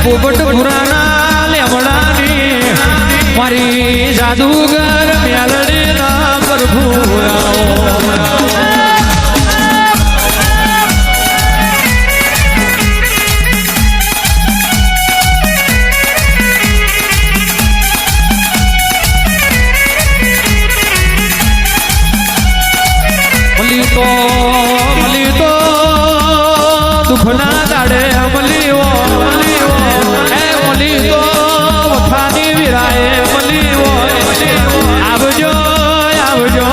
પોપટ પુરાના લેમડાની મારી જાદુગર મેલડીના પ્રભુ મલી તો દુઃખના દાડે મલીઓ એ મલી તો વફાની વિરાએ મલીઓ આવજો આવજો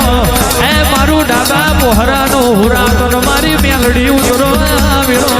એ મારું ડાબા મોહરાનો હુરાકન મારી મેલડી ઉતરો આવ્યો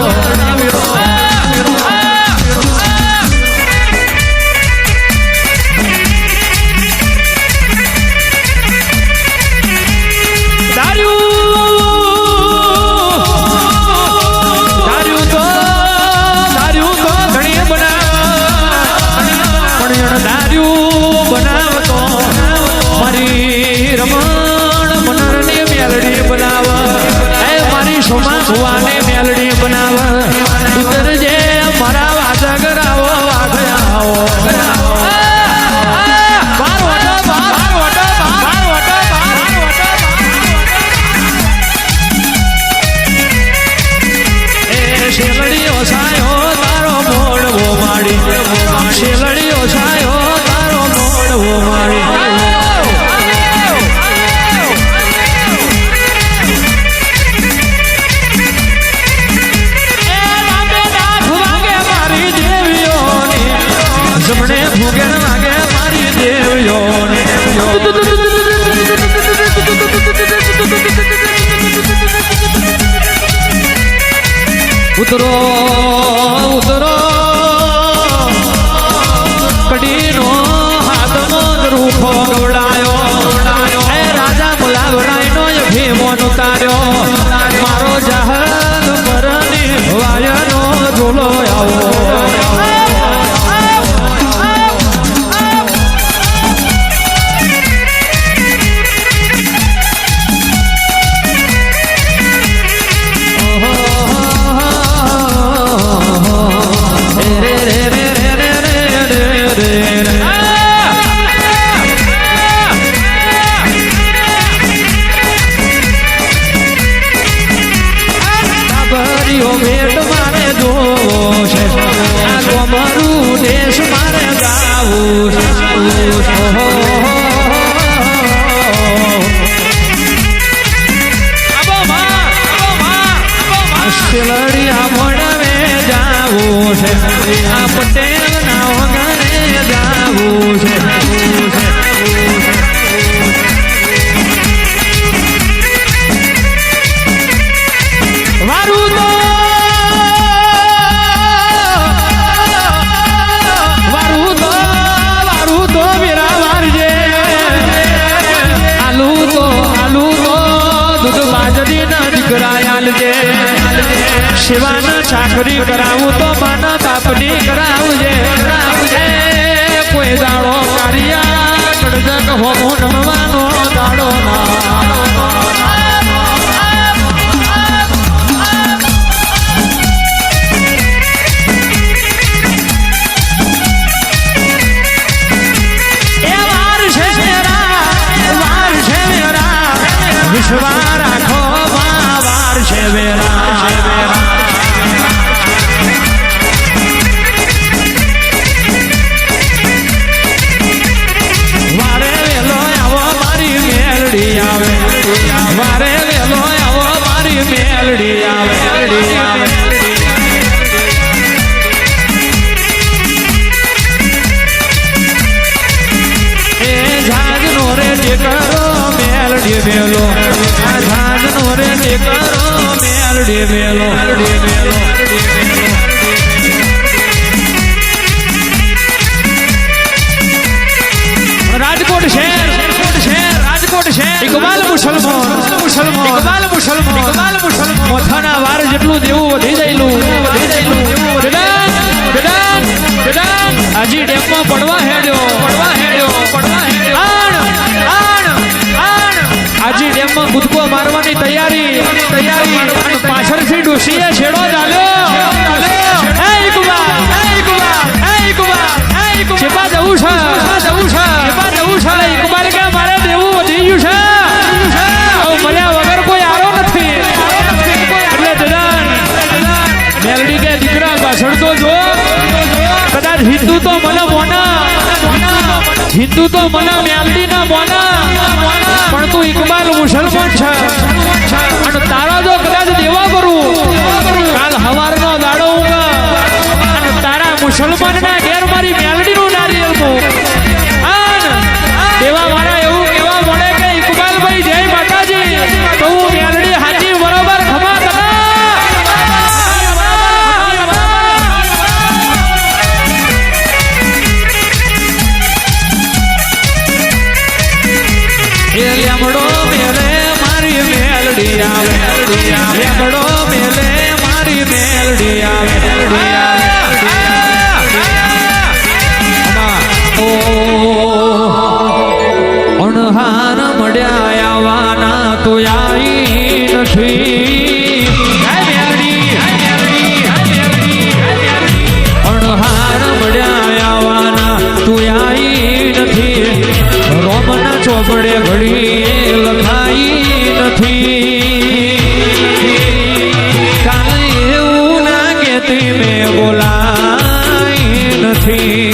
ભુવાને મેલડી બનાવ ઉતરજે મારા વાજગર આવો વાઘ શેલડીઓ છાયો તારો મોડવો માડી શેલડીઓ છાયો તારો મોડવો માડી જમણે ભૂગેર વાગે મારી દેવીઓને ઉતરો ઉતરો કડીનો હાથનો રૂખો ગવડાયો એ રાજા મુલાવરાયનો ભીમો ઉતાર્યો મારો જહાજ મરની વાયનો ઝોલો આવો ભેટ મારે જોવો છે આ કોમરું દેશ મારે ગાવું શેલડિયા મોડવે જાવું છે આ પટેલ ના વગરે જાવું છે વારું તો વીરા વારજે આલુ તો દૂધ બાજરી ના દીકરાયાલજે શિવાના ચાકરી કરાવું તો માના તાપની કરાવજે કોઈ દાડો કારિયા કડજક હોમો નમવાનો દાડો વિશ્વા રાખો વાર છે વેરા વારે વેલો આવો મારી મેલડી આવે વારે વેલો આવો મારી મેલડી આવે એ જાગ નો રે ટેકરો મેલડી વેલો આ જાગ નો રે ટેકરો મેલડી વેલો રાજકોટ શહેર ઇકબાલ મુસલમાન મોથાના વાર જેટલું દેવું વધી જઈલું હાજી ડેમમાં પડવા હેડ્યો હાજી ડેમમાં કૂદકો મારવાની તૈયારી પાછળથી ડોશીએ છેડો ચાલ્યો. પાછળ તો જો કદાચ હિન્દુ તો મને મોના હિન્દુ તો મને મેલડી ના મોના પણ તું ઇકબાલ મુસલમાન છે અને તારા જો કદાચ દેવા કરું કાલ હવારનો દાડો ઊંઘા અને તારા મુસલમાન ના ઘેર મારી મેલડી નું નારિયેલ દેવા મારા એવું કેવા મળે કે ઇકબાલભાઈ જય માતાજી તો હું મેલડી હાજી બરોબર ખમા લેમડો મેલે મારી મેલડી આવે લેમડો મેલે મારી મેલડી આવે અણહાર મળ્યા આવવાના તો આવી નથી અણહાર મળ્યા આવવાના તું આવી નથી રોમના ચોપડે ઘડી લખાઈ નથી કાલે એવું ના કેતી મેં બોલાઈ નથી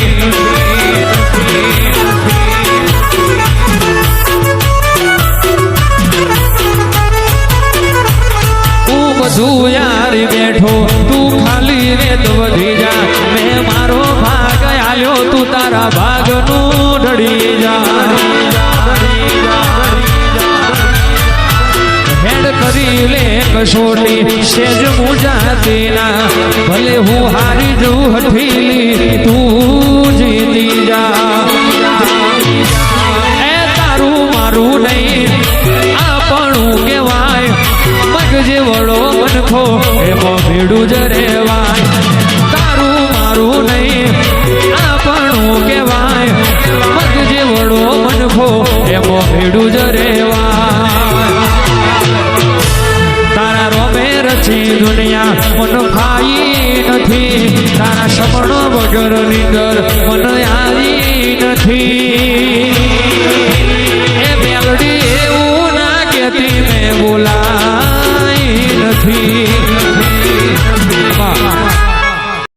બધું યારી બેઠો તું ખાલી રેત વધી જા મેં મારો ભાગ આલ્યો તું તારા ભાગનું ઢળી જા હેડ કરી લે કસોટી સેજ મુજાતી ના ભલે હું હારી જઉં હઠીલી તું જીતી જા એ તારું મારું નહીં આપણું કહેવાય મગજે વડો મનખો એમાં ભેડું જ રેવાય તારું મારું નહીં આપણું કહેવાય મગજે વડો મનખો એમાં ભેડું જ રેવાય તારા રોમે રચી દુનિયા મન ખાઈ નથી તારા સપનો વગર નીંદર મન આવી નથી એ મેલડી એવું ના કેતી મેં બોલાઈ નથી